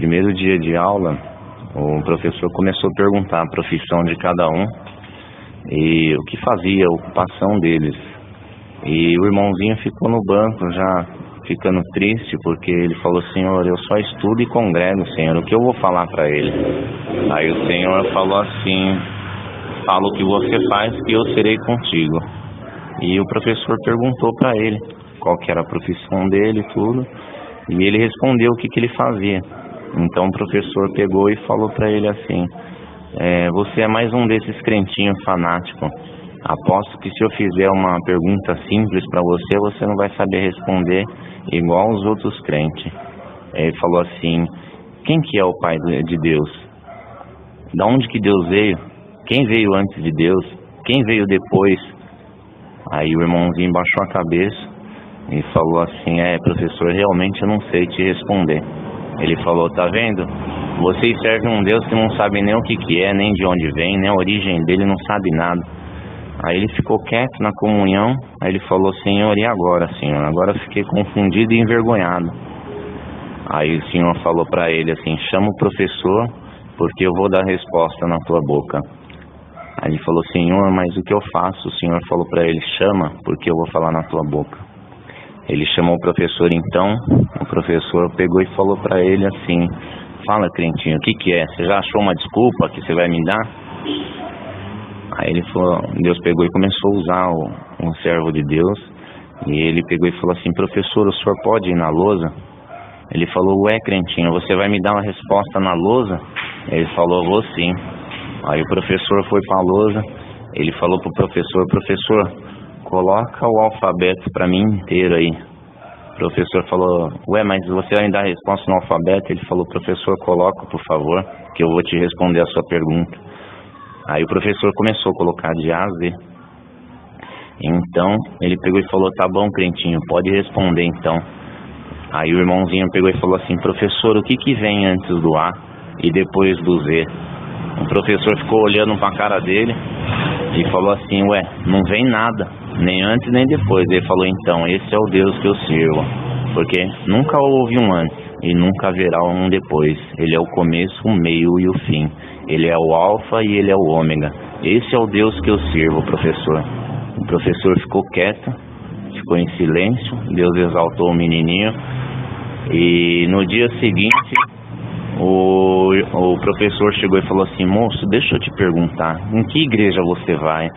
primeiro dia de aula, o professor começou a perguntar a profissão de cada um e o que fazia, a ocupação deles. E o irmãozinho ficou no banco já ficando triste, porque ele falou: Senhor, eu só estudo e congrego, Senhor, o que eu vou falar para ele? Aí o Senhor falou assim: fala o que você faz que eu serei contigo. E o professor perguntou para ele qual que era a profissão dele e tudo, e ele respondeu o que ele fazia. Então o professor pegou e falou para ele assim: você é mais um desses crentinhos fanáticos. Aposto que se eu fizer uma pergunta simples para você, você não vai saber responder igual os outros crentes. Ele falou assim: quem que é o Pai de Deus? Da onde que Deus veio? Quem veio antes de Deus? Quem veio depois? Aí o irmãozinho baixou a cabeça e falou assim: professor, realmente eu não sei te responder. Ele falou: tá vendo? Vocês servem um Deus que não sabe nem o que é, nem de onde vem, nem a origem dele, não sabe nada. Aí ele ficou quieto na comunhão. Aí ele falou: Senhor, e agora, Senhor? Agora eu fiquei confundido e envergonhado. Aí o Senhor falou para ele assim: chama o professor, porque eu vou dar resposta na tua boca. Aí ele falou: Senhor, mas o que eu faço? O Senhor falou para ele: chama, porque eu vou falar na tua boca. Ele chamou o professor então. O professor pegou e falou para ele assim: fala, crentinho, o que é? Você já achou uma desculpa que você vai me dar? Aí ele falou, Deus pegou e começou a usar um servo de Deus. E ele pegou e falou assim: professor, o senhor pode ir na lousa? Ele falou: ué, crentinho, você vai me dar uma resposta na lousa? Ele falou: vou sim. Aí o professor foi para a lousa. Ele falou pro professor: professor, coloca o alfabeto para mim inteiro aí. O professor falou: ué, mas você vai me dar a resposta no alfabeto? Ele falou: professor, coloca, por favor, que eu vou te responder a sua pergunta. Aí o professor começou a colocar de A a Z. Então ele pegou e falou: tá bom, crentinho, pode responder então. Aí o irmãozinho pegou e falou assim: professor, o que vem antes do A e depois do Z? O professor ficou olhando para a cara dele e falou assim: ué, não vem nada, nem antes nem depois. Ele falou: então, esse é o Deus que eu sirvo, porque nunca houve um antes e nunca haverá um depois. Ele é o começo, o meio e o fim. Ele é o alfa e ele é o ômega. Esse é o Deus que eu sirvo, professor. O professor ficou quieto, ficou em silêncio. Deus exaltou o menininho. E no dia seguinte, o professor chegou e falou assim: moço, deixa eu te perguntar, em que igreja você vai?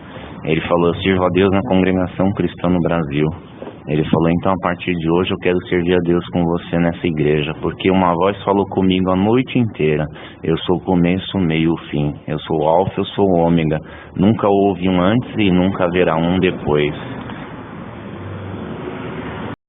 Ele falou: eu sirvo a Deus na Congregação Cristã no Brasil. Ele falou: então a partir de hoje eu quero servir a Deus com você nessa igreja, porque uma voz falou comigo a noite inteira: eu sou o começo, o meio e o fim. Eu sou o alfa, eu sou o ômega. Nunca houve um antes e nunca haverá um depois.